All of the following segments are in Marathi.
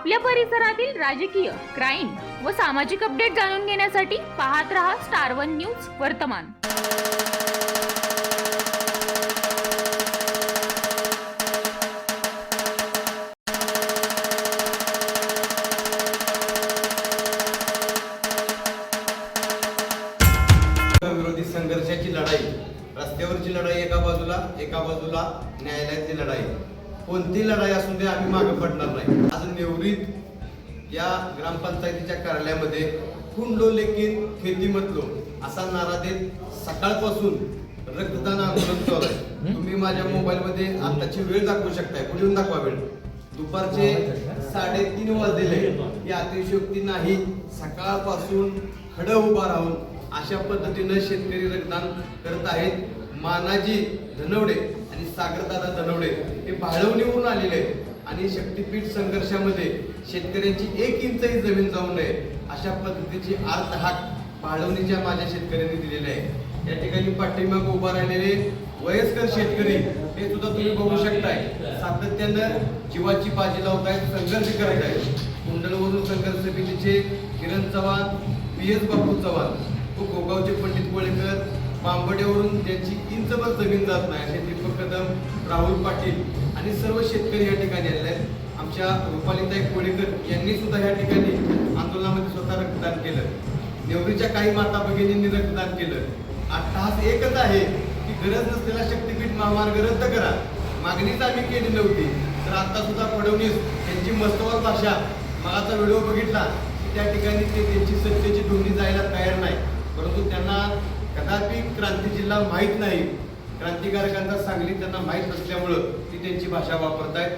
आपल्या परिसरातील राजकीय, क्राईम व सामाजिक अपडेट जाणून घेण्यासाठी पाहत रहा स्टार वन न्यूज वर्तमान। विरोधी संघर्षाची लढाई, रस्त्यावरची लढाई एका बाजूला न्यायालयाची लढाई, कोणती लढाई असून दे आम्ही मागे पडणार नाही। आज नेवरीत या ग्रामपंचायतीच्या कार्यालयामध्ये कुंडो लेकिन खेतीमधलो असा नारा देत सकाळपासून रक्तदान आंदोलन चालू आहे। तुम्ही माझ्या मोबाईल मध्ये आताची वेळ दाखवू शकताय, पुढे येऊन दाखवा वेळ। दुपारचे 3:30 वाजलेले, ही अतिशयोक्ती नाही। सकाळपासून खडं उभा राहून अशा पद्धतीने शेतकरी रक्तदान करत आहेत। मानाजी धनवडे आणि सागरदादा धनवडे हे भाळवणीवरून आलेले आहेत आणि शक्तीपीठ संघर्षामध्ये शेतकऱ्यांची 1 इंचही जमीन जाऊ नये अशा पद्धतीची आर्त हाक भाळवणीच्या माझ्या शेतकऱ्यांनी दिलेले आहे। या ठिकाणी पाठीमागे उभा राहिलेले वयस्कर शेतकरी हे सुद्धा तुम्ही बघू शकताय, सातत्यानं जीवाची बाजी लावत आहेत, संघर्ष करत आहेत। कुंडलवरून संघर्ष समितीचे किरण चव्हाण, PS बापू चव्हाण, गोगावचे पंडित कोळेकर, बांबडेवरून ज्यांची इंचभर जमीन जात नाही असे दीपक कदम, राहुल पाटील आणि सर्व शेतकरी या ठिकाणी आलेले आहेत। आमच्या रुपालीताई कोळेकर यांनी सुद्धा या ठिकाणी आंदोलनामध्ये स्वतः रक्तदान केलं। नेवरीच्या काही माता भगिनींनी रक्तदान केलं। अट्टहास एकच आहे की गरज नसलेला शक्तीपीठ महामार्ग रद्द करा। मागणीच आम्ही केली नव्हती, तर आता सुद्धा फडणवीस यांची मस्तवाल भाषा, मागाचा व्हिडिओ बघितला की त्या ठिकाणी ते त्यांची सत्तेची धोरणी जायला तयार नाही, परंतु त्यांना कदापि क्रांती जिल्हा माहीत नाही। क्रांतिकारकांचा सांगली त्यांना माहीत नसल्यामुळं ती त्यांची भाषा वापरतायत।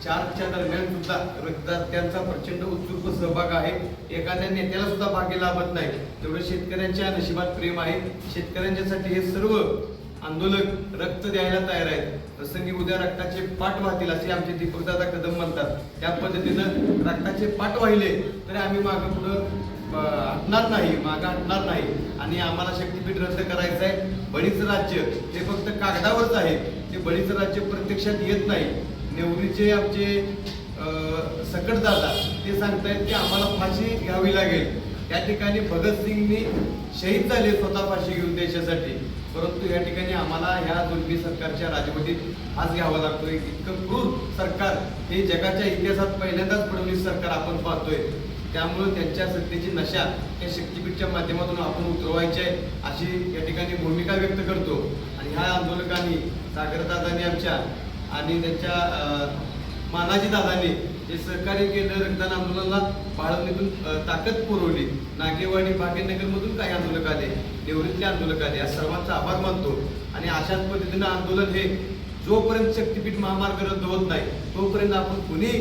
4च्या दरम्यान सुद्धा रक्तदात्यांचा प्रचंड उत्स्फूर्त सहभाग आहे। एखाद्या नेत्याला सुद्धा भाग्य लाभत नाही, तेवढं शेतकऱ्यांच्या नशिबात प्रेम आहे। शेतकऱ्यांच्यासाठी हे सर्व आंदोलक रक्त द्यायला तयार आहेत। प्रसंगी उद्या रक्ताचे पाठ वाहतील असे आमचे दीपकदादा कदम म्हणतात। त्या पद्धतीनं रक्ताचे पाठ वाहिले तरी आम्ही मागं पुढं हटणार नाही आणि आम्हाला शक्तीपीठ रद्द करायचं आहे। बळीचं राज्य हे फक्त कागदावरच आहे, ते बळीचं राज्य प्रत्यक्षात येत नाही। नेवरीचे आमचे सकटदादा ते सांगतायत की आम्हाला फाशी घ्यावी लागेल। त्या ठिकाणी भगतसिंगनी शहीद झाले स्वतः फाशी घेऊन देशासाठी, परंतु या ठिकाणी आम्हाला ह्या जुलमी सरकारच्या राजवटीत फास घ्यावा लागतोय। इतकं क्रूर सरकार हे जगाच्या इतिहासात पहिल्यांदाच फडणवीस सरकार आपण पाहतोय। त्यामुळे त्यांच्या सत्तेची नशा त्या शक्तीपीठच्या माध्यमातून आपण उतरवायची आहे अशी या ठिकाणी भूमिका व्यक्त करतो। आणि ह्या आंदोलकांनी, सागरदादांनी आमच्या आणि त्यांच्या मानाजी दादांनी जे सहकार्य केलं, रक्तदान आंदोलनाला भाळवणीतून ताकद पुरवली। नागेवाडी, भाग्यनगरमधून काही आंदोलक आले, नेवरीतले आंदोलक आले, या सर्वांचा आभार मानतो। आणि अशाच पद्धतीनं आंदोलन हे जोपर्यंत शक्तीपीठ महामार्ग रद्द होत नाही तोपर्यंत आपण कुणी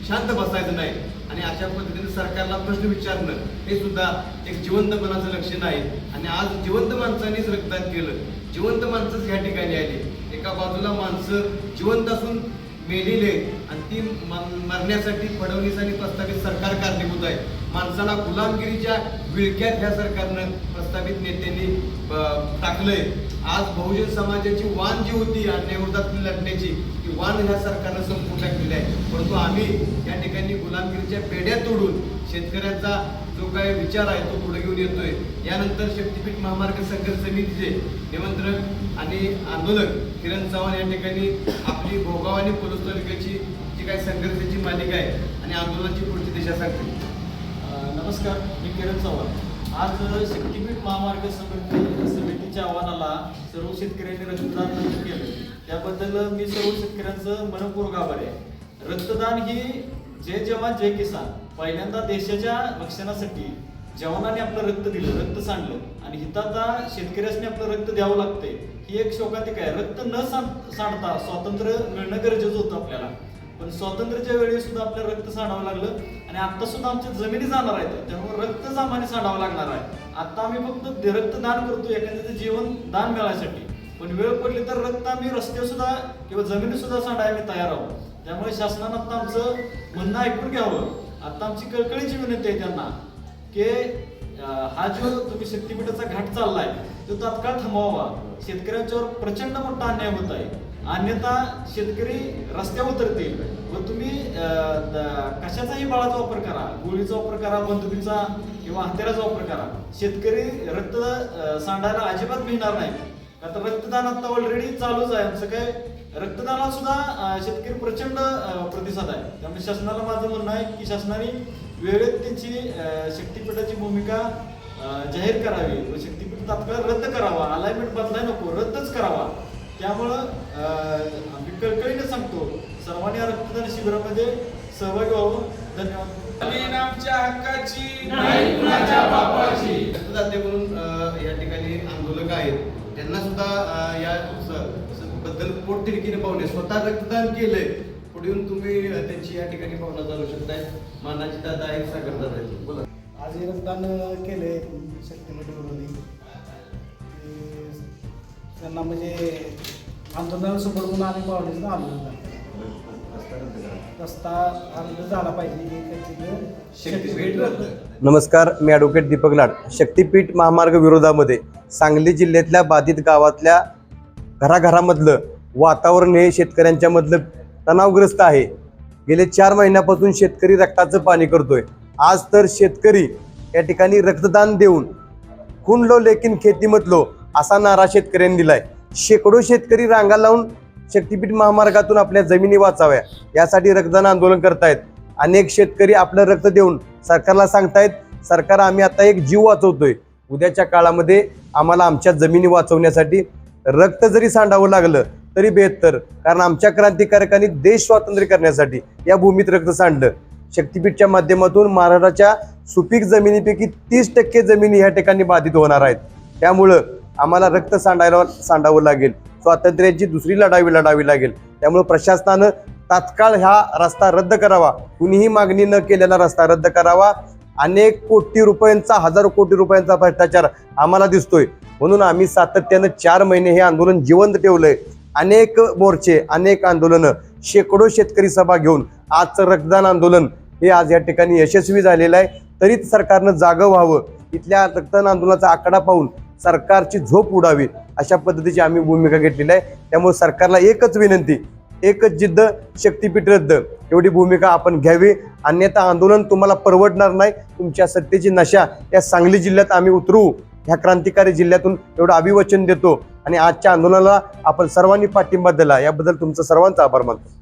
शांत बसायचं नाही। आणि अशा पद्धतीने सरकारला प्रश्न विचारणं हे सुद्धा एक जिवंतपणाचं लक्षण आहे। आणि आज जिवंत माणसांनीच रक्तदान केलं, जिवंत माणसंच या ठिकाणी आली। एका बाजूला माणसं जिवंत असून मेलेले आणि ती मरण्यासाठी फडणवीस आणि प्रस्तावित सरकार कारणीभूत आहे। माणसाला गुलामगिरीच्या विळख्यात ह्या सरकारनं प्रस्तावित नेत्यांनी टाकलंय। आज बहुजन समाजाची वाण जी होती अन्यायाविरोधात लढण्याची, ती वाण ह्या सरकारनं संपून टाकलेली आहे। परंतु आम्ही या ठिकाणी गुलामगिरीच्या पेढ्या तोडून शेतकऱ्यांचा जो काय विचार आहे तो पुढे घेऊन येतोय। यानंतर शक्तीपीठ महामार्ग संघर्ष समितीचे निमंत्रक आणि आंदोलक किरण चव्हाण या ठिकाणी आपली भोगाव आणि पोलीस तालुक्याची जी काही संघर्षाची मालिका आहे आणि आंदोलनाची पुढची दिशा सांगते। नमस्कार, मी किरण चव्हाण। आज शक्तीपीठ महामार्ग समितीच्या आव्हानाला सर्व शेतकऱ्यांनी रक्तदान केलं, त्याबद्दल मी सर्व शेतकऱ्यांचं मनपूर्वक आभारी आहे। रक्तदान ही जय जवान जय किसान, पहिल्यांदा देशाच्या रक्षणासाठी जवानांनी आपलं रक्त दिलं, रक्त सांडलं आणि हिताचा शेतकऱ्यांनी आपलं रक्त द्यावं लागतंय ही एक शोकांतिक आहे। रक्त न सांडता स्वातंत्र्य मिळणं गरजेचं होतं आपल्याला, पण स्वातंत्र्याच्या वेळी सुद्धा आपल्याला रक्त सांडावं लागलं आणि आता सुद्धा आमच्या जमिनी जाणार आहेत, त्यामुळे रक्त सामान्य सांडावं लागणार आहे। आता आम्ही फक्त रक्तदान करतो एखाद्याचं जीवन दान मिळायसाठी, पण वेळ पडली तर रक्त आम्ही रस्ते सुद्धा किंवा जमिनी सुद्धा सांडायला आम्ही तयार आहोत। त्यामुळे शासनानं आता आमचं म्हणणं ऐकून घ्यावं। आता आमची कळकळीची विनंती आहे त्यांना की हा जो तुम्ही शक्तीपीठाचा घाट चाललाय तो तात्काळ थांबवावा। शेतकऱ्यांच्यावर प्रचंड मोठा अन्याय होत आहे, अन्यथा शेतकरी रस्त्यावर उतरतील व तुम्ही कशाचाही बळाचा वापर करा, गोळीचा वापर करा, बंदुकीचा किंवा हत्याराचा वापर करा, शेतकरी रक्त सांडायला अजिबात भिणार नाही. आता रक्तदान आता ऑलरेडी चालूच आहे. आमचं काय रक्तदानाला सुद्धा शेतकरी प्रचंड प्रतिसाद आहे. त्यामुळे शासनाला माझं म्हणणं आहे की शासनाने वेळेत त्यांची शक्तीपीठाची भूमिका जाहीर करावी व शक्तीपीठ तात्काळ रद्द करावा. अलाइनमेंट बदलाय नको, रद्दच करावा. त्यामुळं आम्ही कळकळीने सांगतो सर्वांनी या रक्तदान शिबिरामध्ये सहभागी व्हावं. धन्यवाद. आमच्या हक्काची नाही कुणाच्या बापाची. रक्तदाते म्हणून या ठिकाणी आंदोलक आहेत, त्यांना सुद्धा या बद्दल पोटतिडकीने पाहुणे स्वतः रक्तदान केलंय. पुढे येऊन तुम्ही त्यांची या ठिकाणी पाहुणा चालू शकताय. मानाची दादा आहेत, सागर दादा आहेत. बोला. आज हे रक्तदान केले शक्तीपीठ विरोधी त्यांना म्हणजे आंदोलनाला सपोर्ट म्हणून आम्ही पावण्याचं आंदोलन रस्ता रद्द झाला पाहिजे शक्तीपीठ रद्द. नमस्कार, मी ॲडव्होकेट दीपक लाड. शक्तीपीठ महामार्ग विरोधामध्ये सांगली जिल्ह्यातल्या बाधित गावातल्या घराघरामधलं वातावरण हे शेतकऱ्यांच्यामधलं तणावग्रस्त आहे. गेले 4 महिन्यापासून शेतकरी रक्ताचं पाणी करतोय. आज तर शेतकरी या ठिकाणी रक्तदान देऊन खून लो लेकिन खेती मत लो असा नारा शेतकऱ्यांनी दिलाय. शेकडो शेतकरी रांगा लावून शक्तीपीठ महामार्गातून आपल्या जमिनी वाचाव्या यासाठी रक्तदान आंदोलन करतायत. अनेक शेतकरी आपलं रक्त देऊन सरकारला सांगतायत, सरकार आम्ही आता एक जीव वाचवतोय. उद्याच्या काळामध्ये आम्हाला आमच्या जमिनी वाचवण्यासाठी रक्त जरी सांडावं लागलं तरी बेहत्तर, कारण आमच्या क्रांतिकारकांनी देश स्वातंत्र्य करण्यासाठी या भूमीत रक्त सांडलं. शक्तीपीठच्या माध्यमातून महाराष्ट्राच्या सुपीक जमिनीपैकी 30% जमिनी ह्या ठिकाणी बाधित होणार आहेत. त्यामुळं आम्हाला रक्त सांडावं लागेल. स्वातंत्र्याची दुसरी लढावी लागेल. त्यामुळे प्रशासनानं तात्काळ हा रस्ता रद्द करावा. कुणीही मागणी न केलेला रस्ता रद्द करावा. अनेक कोटी रुपयांचा, हजारो कोटी रुपयांचा भ्रष्टाचार आम्हाला दिसतोय. म्हणून आम्ही सातत्यानं 4 महिने हे आंदोलन जिवंत ठेवलंय. अनेक मोर्चे, अनेक आंदोलनं, शेकडो शेतकरी सभा घेऊन आजचं रक्तदान आंदोलन हे आज या ठिकाणी यशस्वी झालेलं आहे. तरीच सरकारनं जागं व्हावं, इथल्या रक्तदान आंदोलनाचा आकडा पाहून सरकारची झोप उडावी अशा पद्धतीची आम्ही भूमिका घेतलेली आहे. त्यामुळे सरकारला एकच विनंती, एकच जिद्द, शक्तीपीठ रद्द एवढी भूमिका आपण घ्यावी. अन्यथा आंदोलन तुम्हाला परवडणार नाही. तुमच्या सत्तेची नशा या सांगली जिल्ह्यात आम्ही उतरवू. ह्या क्रांतिकारी जिल्ह्यातून एवढं अभिवचन देतो आणि आजच्या आंदोलनाला आपण सर्वांनी पाठिंबा दिला याबद्दल तुमचं सर्वांचा आभार मानतो.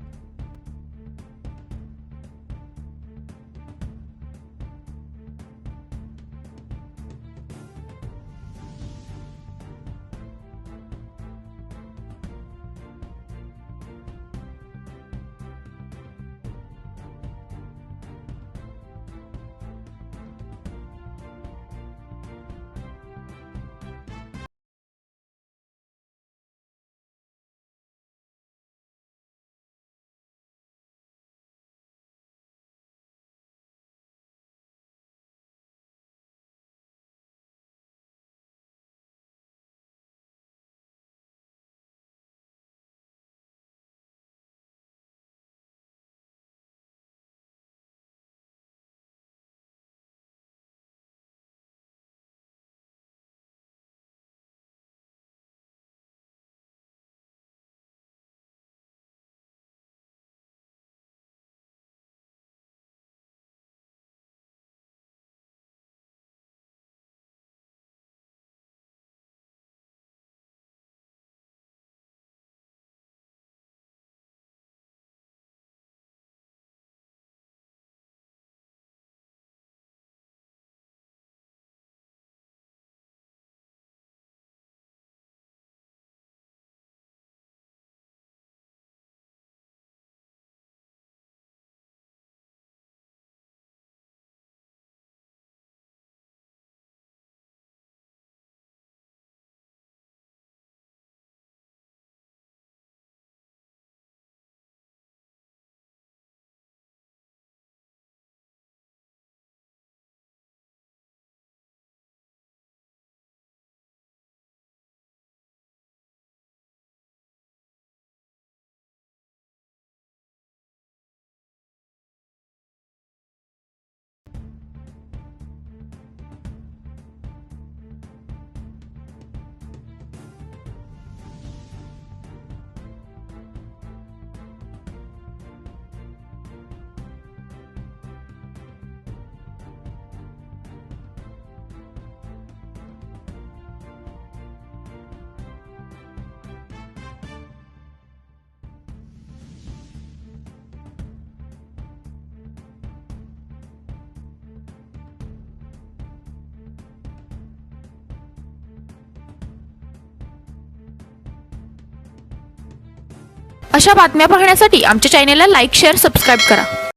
अशा बातम्या पाहण्यासाठी आमच्या चॅनेलला लाईक, शेअर, सबस्क्राईब करा.